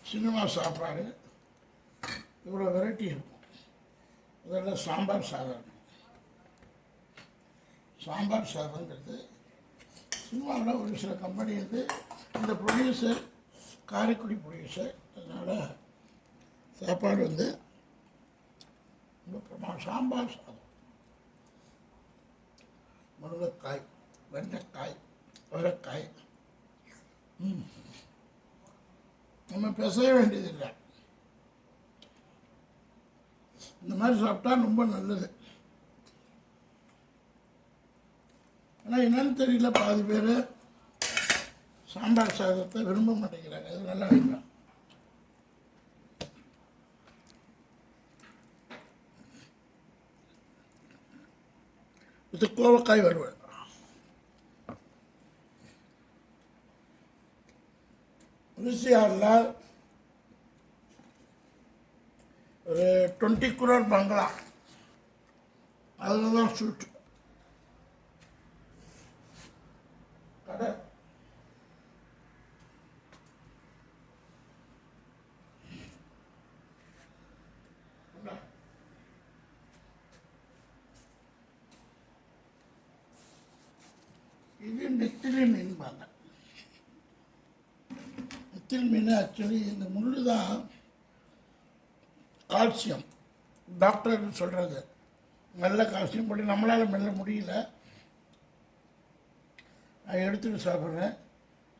Cinema சாப்பாடு இவ்வளோ variety இருக்கும். இதெல்லாம் சாம்பார் சாதம். சாம்பார் சாதங்கிறது சினிமாவில் ஒரு சில கம்பெனி வந்து இந்த ப்ரொடியூசர் காரைக்குடி ப்ரொடியூசர், அதனால் சாப்பாடு வந்து சாம்பார் சாதம், முருங்கைக்காய், வெண்டைக்காய், அவரைக்காய், நம்ம பிசைய வேண்டியதில்லை. இந்த மாதிரி சாப்பிட்டா ரொம்ப நல்லது. ஆனால் என்னன்னு தெரியல, பாதி பேர் சாம்பார் சாதத்தை விரும்ப மாட்டேங்கிறாங்க. அது நல்லா வைக்கலாம். இது கோவக்காய் வறுவல். ஈசிஆரில் ஒரு 20 crore பங்களா, அதில் தான் ஷூட். கடை இது நெத்திலி மீன்பாங்க. நெத்திலி மீன் ஆக்சுவலி இந்த முள்ளு தான் கால்சியம், டாக்டர் சொல்கிறது. நல்ல கால்சியம் போட்டு நம்மளால் மெல்ல முடியல, நான் எடுத்துட்டு சாப்பிட்றேன்.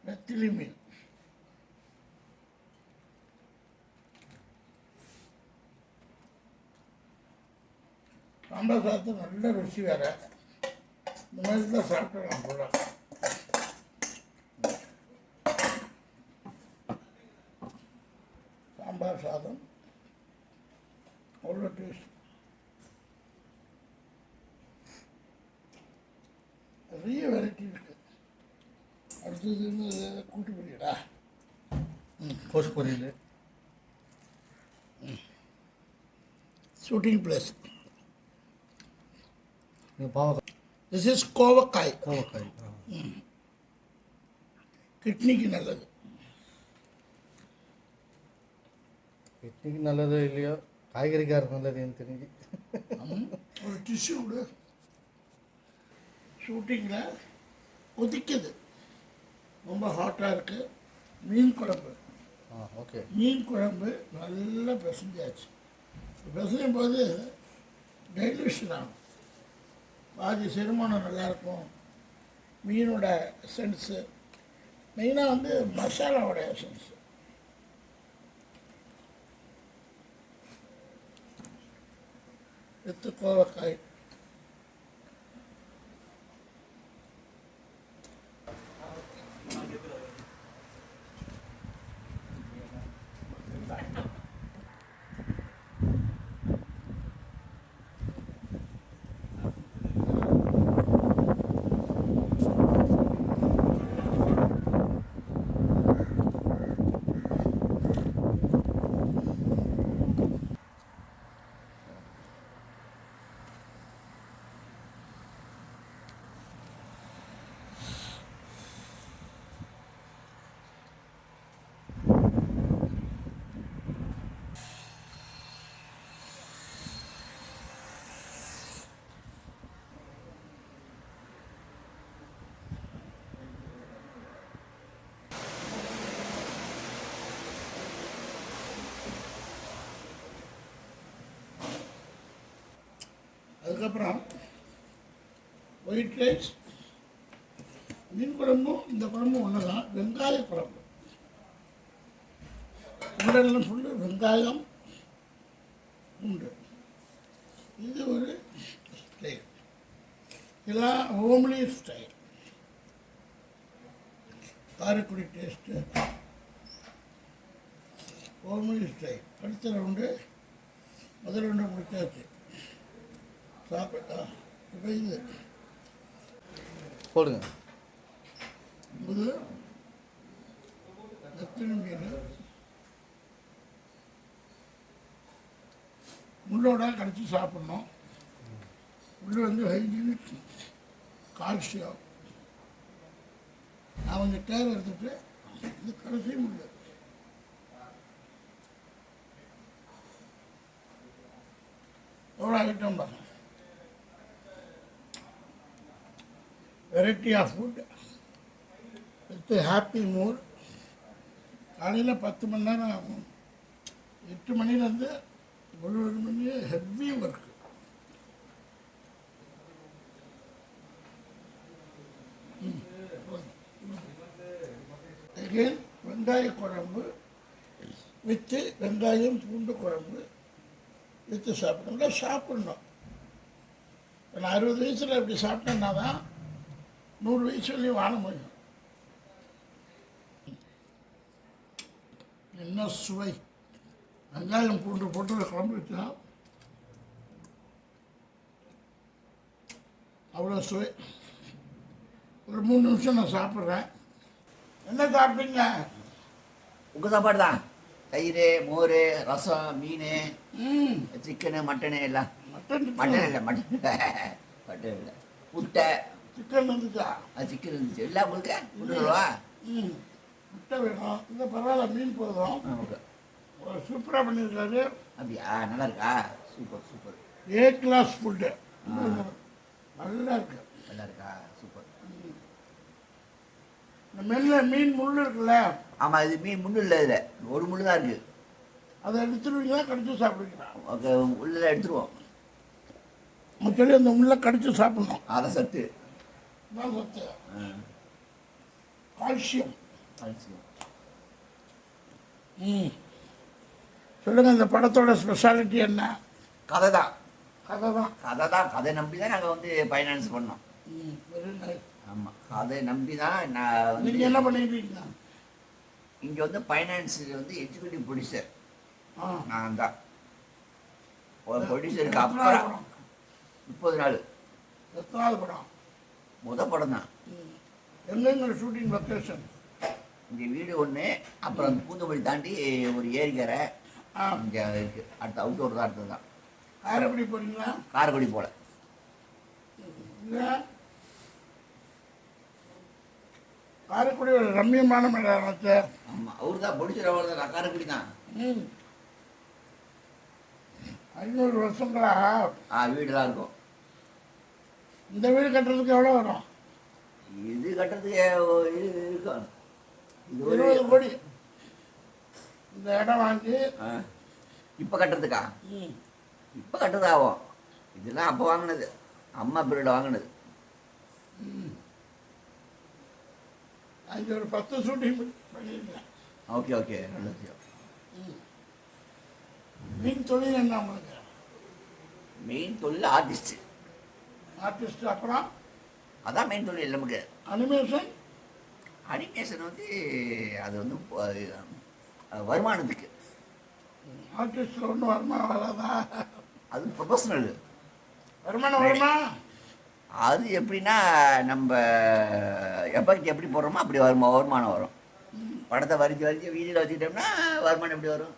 நெத்திலி மீன் சாம்பார் சாதத்தை நல்ல ருசி வேறு. இந்த மாதிரி தான் சாப்பிட்றலாம் போல. சாம்பார் சாதம் அவ்வளோ டேஸ்ட். நிறைய வெரைட்டி இருக்குது. அடுத்தது கூட்டு பொரியலா, கோஸ் பொரியல், ஷூட்டிங் பிளேஸ். பாவக்காய், திஸ் இஸ் கோவக்காய். கோவக்காய் கிட்னிக்கு நல்லது. கிட்னிக்கு நல்லதோ இல்லையோ, காய்கறிக்காரர் நல்லது எனக்கு தெரிஞ்சு. ஒரு டிஷ்யூ விடு. ஷூட்டிங்கில் கொதிக்குது, ரொம்ப ஹாட்டாக இருக்குது. மீன் குழம்பு, ஓகே, மீன் குழம்பு நல்லா பிசைஞ்சாச்சு. பிசையும் போது டைலூஷன் ஆகும், பாதி செரிமானம் நல்லாயிருக்கும். மீனோட எசன்ஸு, மெயினாக வந்து மசாலாவோட எசன்ஸு. வித்து கோவக்காய். அதுக்கப்புறம் ஒயிட் ரைஸ், மீன் குழம்பும் இந்த குழம்பும் ஒன்று தான். வெங்காய குழம்பு, உண்டெல்லாம் ஃபுல்லு வெங்காயம் உண்டு. இது ஒரு ஸ்டைல், இதெல்லாம் homely style, Karaikudi taste, homely style. அடுத்த ரவுண்டு, முதல் ரவுண்டு முடிச்சாச்சு. சாப்பிட்டா இப்போ இது போடுங்க. இது நெத்திலி மீன் முள்ளோட கடிச்சு சாப்பிட்ணும். முள் வந்து ஹைஜீனிக், கால்சியம். நான் கொஞ்சம் கேர் எடுத்துட்டு இது கடைசி முள். எவ்வளோ ஐட்டம் பாருங்க. Variety of food with happy mood. காலையில் 10 மணி நேரம் ஆகும். 8 மணிலேருந்து 11 மணி ஹெவி ஒர்க்கு. அகெயின் வெங்காய குழம்பு வித்து வெங்காயம் பூண்டு குழம்பு வித்து சாப்பிடணும். இப்போ நான் 60 வயசில் இப்படி சாப்பிட்டேன்னா தான் 100 வயசுலேயும் வாழ முடியும். என்ன சுவை! வெங்காயம் பூண்டு போட்டு குழம்பு வச்சா அவ்வளோ சுவை. ஒரு 3 நிமிஷம் நான் சாப்பிட்றேன். என்ன சாப்பிட்டீங்க? உங்கள் சாப்பாடு தான். தயிர், மோர், ரசம், மீன், சிக்கனு, மட்டனு எல்லாம். மட்டன் இல்லை, மட்டன் இல்லை, முட்டை. சிக்கன் இருந்துச்சா? அது சிக்கன் இருந்துச்சு. இல்லை உங்களுக்கு கொண்டுவா? முட்டை வேணும். இல்லை பரவாயில்ல, மீன் போதும். ஓகே, சூப்பராக பண்ணியிருக்காரு. அப்படியா? நல்லா இருக்கா? Super super. A class food. நல்லா இருக்கு. நல்லா இருக்கா? சூப்பர். இந்த மீன் முள் இருக்குல்ல, ஆமாம், இது மீன் முள்ளு இல்லை, இதில் ஒரு முள்ளு தான் இருக்குது. அதை எடுத்துருவீங்களா கடிச்சு சாப்பிடுவீங்களா? ஓகே, உள்ளே எடுத்துருவோம். மற்றபடி அந்த முள்ளை கடிச்சு சாப்பிடணும். அதை சத்து தான் சத்து. கால்சியம். சொல்லுங்கள், இந்த படத்தோட ஸ்பெஷாலிட்டி என்ன? கதை தான். கதை நம்பி தான் நாங்கள் வந்து ஃபைனான்ஸ் பண்ணோம். Very nice. ஆமாம், கதை நம்பி தான் நான் வந்து. நீங்கள் என்ன பண்ணிருக்கீங்க? இங்கே வந்து ஃபைனான்ஸ் வந்து எக்ஸிக்யூட்டிவ் ப்ரொடியூசர் நான் தான். ஒரு ப்ரொடியூசருக்கு அப்புறம் 30 நாள். எத்தனாவது படம்? படம் தான். எங்கெங்க ஷூட்டிங் லொக்கேஷன்? இங்கே வீடு ஒன்று, அப்புறம் அந்த பூந்தமல்லி தாண்டி ஒரு ஏரிக்கரை இங்கே இருக்குது. அடுத்த அவுட்டோர் தான். அடுத்தது தான். காரைக்குடி போகிறீங்களா? காரைக்குடி போல. இல்லை, காரைக்குடி ஒரு ரம்மியமான மேடம் சார். ஆமாம், அவர் தான் ப்ரொடியூசர். அவர் தான். காரைக்குடி தான். 500 வருஷங்களா வீடுலாம் இருக்கும். இந்த வீடு கட்டுறதுக்கு எவ்வளோ வரும்? இது கட்டுறதுக்கு இது இருக்கும். இது ஒரு 20 கோடி. இந்த இடம் வாங்கி இப்போ கட்டுறதுக்கா? இப்போ கட்டுறது ஆகும். இதெல்லாம் அப்போ வாங்கினது, அம்மா பீரியடில் வாங்கினது. அங்கே ஒரு 10 ஷூட்டிங் பண்ணியிருக்கேன். ஓகே ஓகே, நல்ல விஷயம். மீன் தொழில் என்ன உங்களுக்கு? மெயின் தொழில் ஆர்டிஸ்ட். அப்புறம் அதான் மெயின் தொழில் நமக்கு. அனிமேஷன் வந்து அது வந்து வருமானத்துக்கு. ஆர்டிஸ்டில் ஒன்றும் வருமானம் வராதா? அது ப்ரொஃபஷ்னல். வருமானம் வருமா? அது எப்படின்னா, நம்ம எஃபெக்ட் எப்படி போடுறோமோ அப்படி வருமானம் வரும். படத்தை வரைஞ்சி வீடியோவில் வச்சுக்கிட்டோம்னா வருமானம் எப்படி வரும்?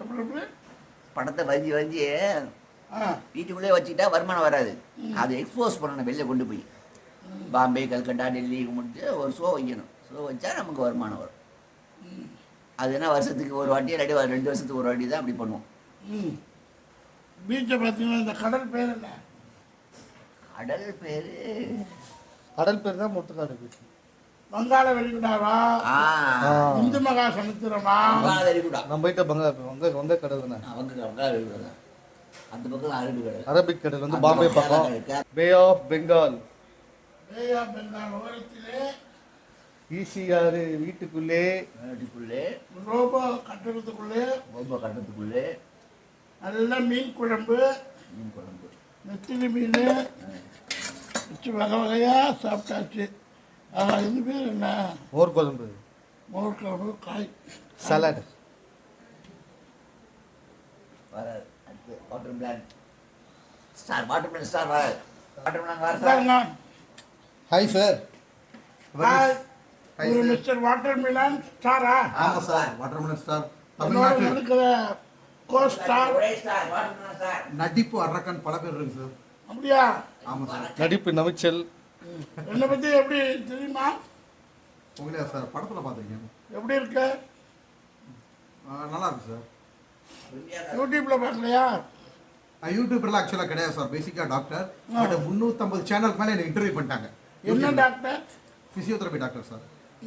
எப்படி? படத்தை வரைஞ்சி வீட்டுக்குள்ளே வச்சுக்கிட்டா வருமானம் வராது. அதை எக்ஸ்போஸ் பண்ணணும், வெளில கொண்டு போய் பாம்பே, கல்கட்டா, டெல்லி முடிச்சு ஒரு ஷோ வைக்கணும். ஷோ வச்சா நமக்கு வருமானம் வரும். அது என்ன, வருஷத்துக்கு ஒரு வாட்டி, 2 வருஷத்துக்கு ஒரு வாட்டி தான் அப்படி பண்ணுவோம். பீச்சை பார்த்தீங்கன்னா இந்த கடல் பேர் என்ன? கடல் பேர் தான் முத்துக்காடு பீச். வங்காள விரிகுடாவா? இந்து மகா சமுத்திரமா? நம்ம போயிட்ட வங்க கடல் தானே. அந்த பக்கம் அரபிக் கடல் வந்து பாம்பே பக்கம். Bay of Bengal. ஓரத்திலே ஈசிஆர் வீட்டுக்குள்ளே ரோபோ கட்டடத்துக்குள்ளே நல்ல மீன் குழம்பு, நெத்திலி மீன் வச்சு வகை வகையாக சாப்பிட்டாச்சு. இது பேர் என்ன? மோர் குழம்பு. காய் salad. Hi sir. Mister watermelon ஸ்டாரா? ஆமாம் சார், வாட்டர் மிலன் ஸ்டார். இருக்கிற கோ-ஸ்டார் நடிப்பு அரக்கன் பல பேர் இருக்கு சார். அப்படியா? ஆமாம் சார். நடிப்பு நமிச்சல். என்னை பற்றி எப்படி தெரியுமா? உங்களே சார் படத்தில் பார்த்துருக்கேன். எப்படி இருக்கு? நல்லா இருக்கு சார். யூடியூப்பில் பார்க்கலையா? யூடியூப்லாம் ஆக்சுவலாக கிடையாது சார், பேசிக்காக டாக்டர். பட் 350 சேனலுக்கு மேலே எனக்கு இன்டர்வியூ பண்ணிட்டாங்க. என்ன டாக்டர்? Physiotherapy doctor sir.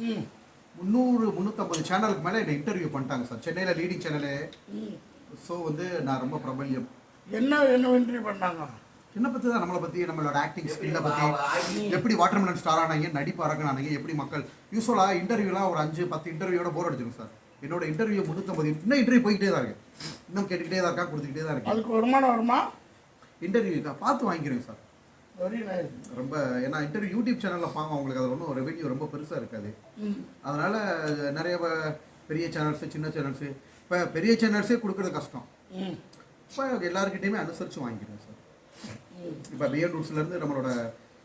ம் 350 சேனலுக்கு மேலே என்னை இன்டர்வியூ பண்ணிட்டாங்க சார், சென்னையில் லீடிங் சேனலு. ஸோ வந்து நான் ரொம்ப பிரபல்யம். என்ன இன்டர்வியூ பண்ணாங்க? என்னை பற்றி தான், நம்மளை பற்றி, நம்மளோட ஆக்டிங் ஸ்கில்லை பற்றி, எப்படி வாட்டர்மெலன் ஸ்டார் ஆனாங்க, நடிப்பு அரங்கனானீங்க, எப்படி மக்கள் யூஸ்வலாக இன்டர்வியூலாம் ஒரு 5-10 இன்டர்வியூட போர் அடிச்சிடும் சார். என்னோட இன்டர்வியூ 350 இன்னும் இன்டர்வியூ போய்கிட்டே தான் இருக்கு, இன்னும் கேட்டுக்கிட்டே தான் இருக்கா, கொடுத்துக்கிட்டே தான் இருக்கு. அதுக்கு வருமானம் வருமா? இன்டர்வியூ தான் பார்த்து வாங்கிக்கிறேன் சார். Very nice. ரொம்ப ஏன்னா இன்டர்வியூ யூடியூப் சேனலில் பாங்க உங்களுக்கு அது ஒன்றும் ரெவென்யூ ரொம்ப பெருசாக இருக்காது. அதனால் நிறைய பெரிய சேனல்ஸு, சின்ன சேனல்ஸு, இப்போ பெரிய சேனல்ஸே கொடுக்குறது கஷ்டம். இப்போ எல்லாருக்கிட்டையுமே அனுசரித்து வாங்கிக்கிறேன் சார். இப்போ பிஎன் ரூட்ஸ்லேருந்து நம்மளோட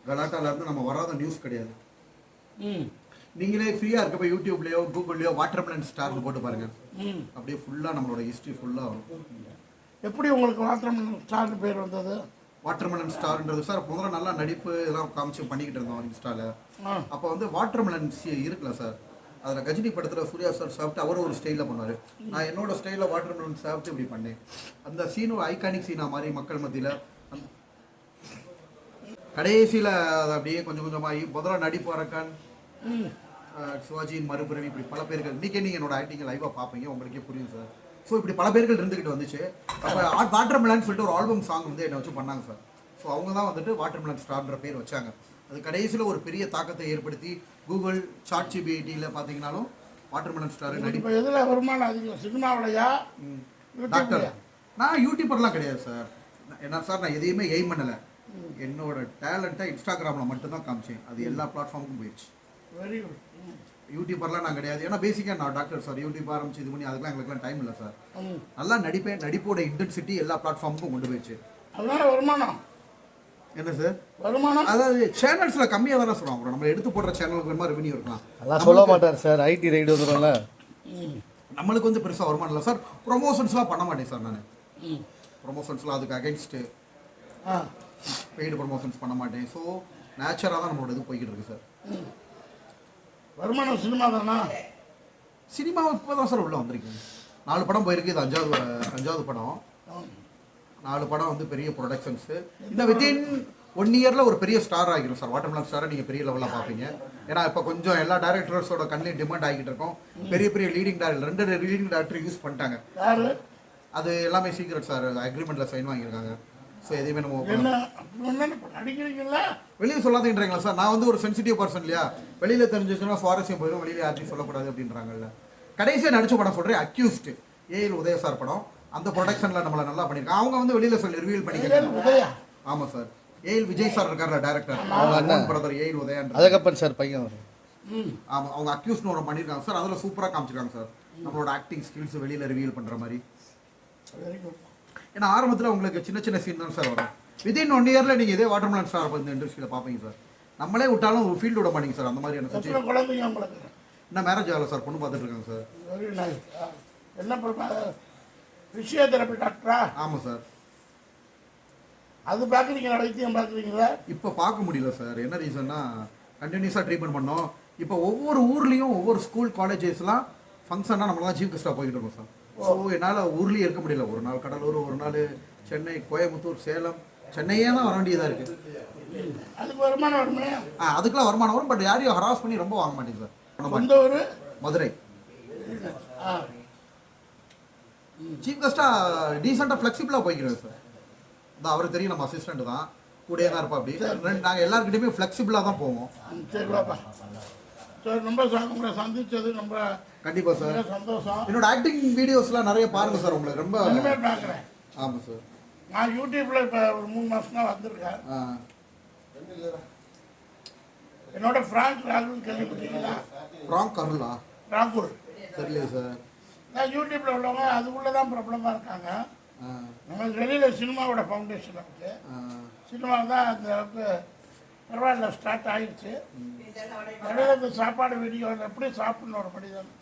கலாட்டாலேருந்து நம்ம வராத நியூஸ் கிடையாது. நீங்களே ஃப்ரீயாக இருக்கப்போ யூடியூப்லேயோ கூகுள்லேயோ வாட்டர்மெலன் ஸ்டார்னு போட்டு பாருங்கள், அப்படியே ஃபுல்லாக நம்மளோட ஹிஸ்ட்ரி ஃபுல்லாக வரும். எப்படி உங்களுக்கு வாட்டர்மெலன் ஸ்டார்னு பேர் வந்தது? வாட்டர்மெலன் ஸ்டார்ன்றது சார் முதல்ல நல்லா நடிப்பு இதெல்லாம் காமிச்சு பண்ணிக்கிட்டு இருந்தோம் இன்ஸ்டாவில். அப்போ வந்து வாட்டர்மெலன் இருக்குல்ல சார், அதில் கஜினி படத்தில் சூர்யா சார் சாப்பிட்டு அவர் ஒரு ஸ்டைலில் பண்ணுவார். நான் என்னோட ஸ்டைலில் வாட்டர்மெலன் சாப்பிட்டு இப்படி பண்ணேன். அந்த சீனும் ஐகானிக் சீனா மாதிரி மக்கள் மத்தியில். கடைசியில் அது அப்படியே கொஞ்சம் கொஞ்சமாகி முதல்ல நடிப்பு அரக்கன், சிவாஜியின் மறுபிறவி, இப்படி பல பேர்கள். இன்றைக்கே நீங்கள் என்னோட ஆக்டிங்கை லைவாக பார்ப்பீங்க, உங்களுக்கே புரியும் சார். ஸோ இப்படி பல பேர்கள் இருந்துக்கிட்டு வந்துச்சு. அப்போ வாட்டர்மெலன் சொல்லிட்டு ஒரு ஆல்பம் சாங் வந்து என்னை வச்சு பண்ணாங்க சார். ஸோ அவங்க தான் வந்துட்டு வாட்டர்மெலன் ஸ்டார்ன்ற பேர் வச்சாங்க. அது கடைசியில் ஒரு பெரிய தாக்கத்தை ஏற்படுத்தி கூகுள் சாட் ஜிபிடியில் பார்த்தீங்கன்னாலும் வாட்டர்மெலன் ஸ்டார் நடிப்பு. இப்போ எதில் வருமானம் அதிகம்? சினிமாவிலையா? டாக்டர் நான் யூடியூபர்லாம் கிடையாது சார். என்ன சார், நான் எதையுமே எய்ம் பண்ணலை. என்னோட டேலண்ட்டை இன்ஸ்டாகிராமில் மட்டும்தான் காமிச்சேன். அது எல்லா பிளாட்ஃபார்முக்கும் போயிடுச்சு. Very good. யூடியூபர்லாம் நான் கிடையாது. ஏன்னா பேசிக்காக நான் டாக்டர் சார், யூடியூப் ஆரம்பிச்சு இது பண்ணி அதுக்கெலாம் எங்களுக்குலாம் டைம் இல்லை சார். நல்லா நடிப்பேன், நடிப்போட இன்டென்சிட்டி எல்லா பிளாட்ஃபார்முக்கும் கொண்டு போயிடுச்சு. அதனால வருமானம் என்ன சார் வருமானம்? அதாவது சேனல்ஸில் கம்மியாக தானே சொல்லுவாங்க, நம்ம எடுத்து போடுற சேனலுக்கு வேணுமா ரெவன்யூ இருக்கலாம். அதெல்லாம் சொல்ல மாட்டார் சார், ஐடி ரைடு வந்துடும்ல. நம்மளுக்கு வந்து பெருசாக வருமானம் இல்லை சார். ப்ரொமோஷன்ஸ்லாம் பண்ண மாட்டேன் சார் நான். ப்ரொமோஷன்ஸ்லாம் அதுக்கு அகென்ஸ்ட்டு பெய்டு ப்ரொமோஷன்ஸ் பண்ண மாட்டேன். ஸோ நேச்சுராக தான் நம்மளோட இது போய்கிட்டு இருக்கு சார். வருமானம் சினிமா தானா? சினிமா இப்போ தான் சார் உள்ளே வந்திருக்கீங்க. 4 படம் போயிருக்கு, இது 5வது படம். 4 படம் வந்து பெரிய ப்ரொடக்ஷன்ஸு. இந்த வித்தின் 1 இயரில் ஒரு பெரிய ஸ்டார் ஆகிடும் சார். வாட்டர்மெலன் ஸ்டாரை நீங்கள் பெரிய லெவலில் பார்ப்பீங்க. ஏன்னா இப்போ கொஞ்சம் எல்லா டேரக்டர்ஸோட கண்ணிலையும் டிமாண்ட் ஆகிட்டு இருக்கோம். பெரிய பெரிய leading director 2 leading director use பண்ணிட்டாங்க. அது எல்லாமே சீக்ரெட் சார், அக்ரிமெண்ட்டில் சைன் வாங்கியிருக்காங்க. ஸோ எதையுமே நம்ம நடிக்கிறீங்களா வெளியே சொல்லாதீங்கன்றீங்களா சார்? நான் வந்து ஒரு சென்சிட்டிவ் பர்சன் இல்லையா, வெளியில் தெரிஞ்சிச்சுன்னா சுவாரஸ்யம் போயிடும், வெளியில் யார்ட்டையும் சொல்லக்கூடாது அப்படின்றாங்கல்ல. கடைசியாக நடிச்ச படம் சொல்கிறேன், அக்யூஸ்டு ஏஎல் உதய சார் படம். அந்த ப்ரொடக்ஷனில் நம்மளை நல்லா பண்ணியிருக்காங்க. அவங்க வந்து வெளியில் சொல்லி ரிவீல் பண்ணிக்கிறாங்க. ஆமாம் சார், ஏஎல் விஜய் சார் இருக்கார்ல டேரக்டர், அவங்க பிரதர் ஏஎல் உதயன். அதுக்கப்புறம் சார் பையன் வரும். ஆமாம், அவங்க அக்யூஸ்ட்னு ஒரு பண்ணியிருக்காங்க சார். அதில் சூப்பராக காமிச்சிருக்காங்க சார், நம்மளோட ஆக்டிங் ஸ்கில்ஸ் வெளியில் ரிவீல் பண்ணுற மாதிரி. ஏன்னா ஆரம்பத்தில் உங்களுக்கு சின்ன சின்ன சீன் தான் சார் வரும். வித்தின் 1 இயரில் நீங்கள் இதே வாட்டர்மெலன் ஸ்டார் இந்த இண்டஸ்ட்ரியில் பார்ப்பீங்க சார். நம்மளே விட்டாலும் ஒரு ஃபீல்டு விட மாட்டீங்க சார். அந்த மாதிரியான சுச்சுவேஷன். குழந்தைங்க உங்களுக்கு இன்னும் மேரேஜ் ஆகலை சார், பொண்ணு பார்த்துட்டு இருக்காங்க சார். Very nice. என்ன ஃபிசியோதெரபி டாக்டரா? ஆமாம் சார். அது பார்க்குறீங்களா? வைத்தியம் பார்க்குறீங்களா? இப்போ பார்க்க முடியல சார். என்ன ரீசன்னா கண்டினியூஸாக ட்ரீட்மெண்ட் பண்ணோம். இப்போ ஒவ்வொரு ஊர்லேயும் ஒவ்வொரு ஸ்கூல் காலேஜஸ்லாம் ஃபங்க்ஷனாக நம்மளாம் சீஃப் கெஸ்ட்டாக போய்கிட்டு இருக்கோம் சார். ஸோ என்னால் ஊர்லேயே இருக்க முடியல. ஒரு நாள் கடலூர், ஒரு நாள் சென்னை, கோயம்புத்தூர், சேலம், சென்னையே தான் வர வேண்டியதாக இருக்குது. அதுக்கு வருமானம் வருமே? அதுக்கெலாம் வருமானம் வரும். பட் யாரையும் ஹராஸ் பண்ணி ரொம்ப வாங்க மாட்டேங்க சார். சொந்த ஊர் மதுரை. சீஃப் கெஸ்ட்டாக டீசெண்டாக ஃப்ளெக்சிபிளாக போய்க்கிறேன் சார். அதான் அவருக்கு தெரியும், நம்ம அசிஸ்டண்ட் தான், கூடயே தான் இருப்பா. அப்படி நாங்கள் எல்லாருக்கிட்டையுமே ஃப்ளெக்சிபிளாக தான் போவோம். சரி பாப்பா சார், ரொம்ப உங்களை சந்திச்சது ரொம்ப கண்டிப்பாக சார் சந்தோஷம். என்னோட ஆக்டிங் வீடியோஸ்லாம் நிறைய பாருங்கள் சார், உங்களுக்கு ரொம்ப இனிமேல் பார்க்குறேன். ஆமாம் சார். நான் யூடியூப்பில் இப்போ ஒரு 3 மாதம் தான் வந்திருக்கேன். என்னோட ஃப்ராங்க் ராகுல் கேள்விப்பட்டீங்களா? ஃப்ராங்க் அருளா? ராகுல் தெரியல சார். நான் யூடியூப்பில் உள்ளவங்க அதுக்குள்ளே தான் பிரபலமாக இருக்காங்க. நமக்கு வெளியில் சினிமாவோட ஃபவுண்டேஷன் இருக்குது. சினிமாவில் தான் அந்த அளவுக்கு பரவாயில்ல ஸ்டார்ட் ஆகிடுச்சு. இடையில சாப்பாடு வீடியோ எப்படி சாப்பிடணும், ஒரு மனிதன்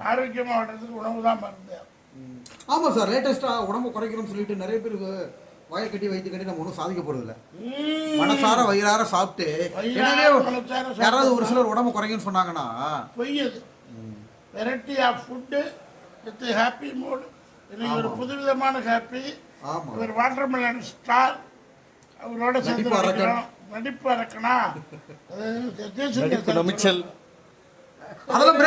ஆரோக்கியமாக வாழ்றதுக்கு உணவு தான் மருந்து. ஆமாம் சார், லேட்டஸ்ட்டாக உடம்பு குறைக்கணும்னு சொல்லிட்டு நிறைய பேருக்கு வாயை கட்டி வயிற்று கட்டி நம்ம ஒன்றும் சாதிக்க போகிறதில்ல. மனசார வயிறார சாப்பிட்டு யாராவது ஒரு சிலர் உடம்பு குறைக்குன்னு சொன்னாங்கன்னா பொய்யது. Variety of food with happy mood இன்னைக்கு ஒரு புதுவிதமான ஹாப்பி. ஆமா. இவர் வாட்டர்மெலன் ஸ்டார், அவரோட சேர்ந்து நடிப்பு அரக்கன். நடிக்கிறோம். நடிப்பு அரக்கனா நடிப்பு நமிச்சல். அதெல்லாம்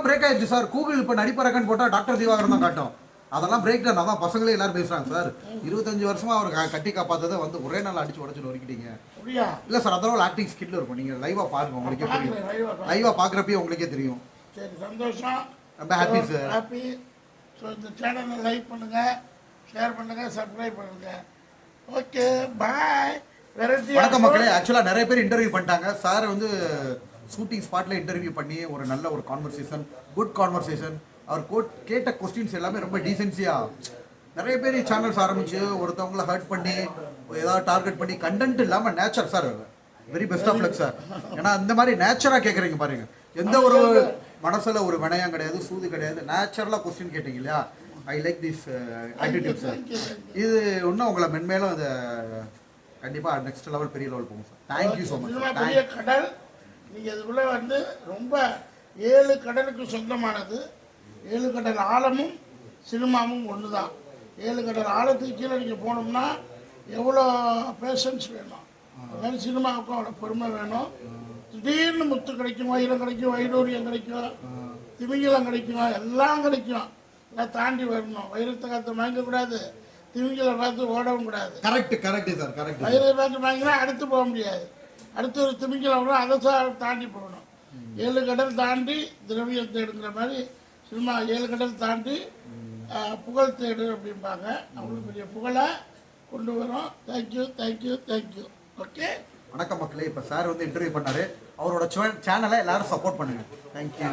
பிரேக் ஆயிடுச்சு சார். கூகுள் இப்போ நடிப்பறக்கன்னு போட்டால் டாக்டர் திவாகரன் தான் காட்டும். அதெல்லாம் பிரேக் டவுன். அதான் பசங்களே எல்லாரும் பேசுறாங்க சார். 25 வருஷமா அவர் கட்டி காப்பாத்ததை வந்து ஒரே நாள் அடிச்சு உடச்சு நொறுக்கிட்டீங்க. அப்படியா? இல்ல சார், அதெல்லாம் ஒரு ஆக்டிங் ஸ்கிட்ல இருக்கும். நீங்க லைவா பாருங்க, உங்களுக்கே தெரியும். லைவா பாக்குறப்பயே உங்களுக்கே தெரியும். சரி, சந்தோஷம். ரொம்ப happy sir. ஹாப்பி. ஸோ இந்த சேனலை லைக் பண்ணுங்க, ஷேர் பண்ணுங்க, சப்ஸ்கிரைப் பண்ணுங்க. ஓகே, பாய். வணக்கம் மக்களே. ஆக்சுவலா நிறைய பேர் இன்டர்வியூ பண்ணிட்டாங்க. சார் வந்து ஷூட்டிங் ஸ்பாட்ல இன்டர்வியூ பண்ணி ஒரு நல்ல ஒரு கான்வர்சேஷன், குட் கான்வர்சேஷன். அவர் கேட்ட கொஸ்டின்ஸ் எல்லாமே ரொம்ப டீசென்சியா. நிறைய பேர் சேனல்ஸ் ஆரம்பிச்சு ஒருத்தவங்களை ஹர்ட் பண்ணி ஏதாவது டார்கெட் பண்ணி கண்டென்ட் இல்லாமல் nature sir very best of luck sir. ஏன்னா இந்த மாதிரி நேச்சராக கேட்குறீங்க பாருங்க. எந்த ஒரு மனசில் ஒரு வினயம் கிடையாது, சூது கிடையாது. நேச்சுரலாக கொஸ்டின் கேட்டீங்க இல்லையா? I like this attitude sir. இது இன்னும் உங்களை மென்மேலும் இதை கண்டிப்பாக நெக்ஸ்ட் லெவல், பெரிய லெவல் போகும் சார். Thank you so much. பெரிய கடல். நீங்கள் இதுக்குள்ளே வந்து ரொம்ப 7 கடலுக்கு சொந்தமானது. 7 கடல் ஆழமும் சினிமாவும் ஒன்று தான். 7 கடல் ஆழத்துக்கு கீழே நீங்கள் போனோம்னா எவ்வளோ பேஷன்ஸ் வேணும், அது மாதிரி சினிமாவுக்கும் அவ்வளோ பொறுமை வேணும். திடீர்னு முத்து கிடைக்கும், வைரம் கிடைக்கும், வைடூரியம் கிடைக்கும், திமிங்கலம் கிடைக்கும், எல்லாம் கிடைக்கும். எல்லாம் தாண்டி வரணும். வைரத்தை காற்று வாங்கக்கூடாது, திமிங்கலை பார்த்து ஓடவும் கூடாது. Correct sir, correct. வைரத்தை பார்த்து வாங்கினா அடுத்து போக முடியாது. அடுத்து ஒரு திமிங்கலம் வரும், அதை தாண்டி போகணும். 7 கடல் தாண்டி திரவியம் தேடுங்கிற மாதிரி சினிமா 7 கடல் தாண்டி புகழ் தேடு அப்படிம்பாங்க. அவ்வளோ பெரிய புகழை கொண்டு வரோம். தேங்க்யூ. ஓகே, வணக்கம் மக்களே. இப்போ சார் வந்து இன்டர்வியூ பண்ணாரு. அவரோட சேனலை எல்லாரும் சப்போர்ட் பண்ணுங்க. தேங்க்யூ.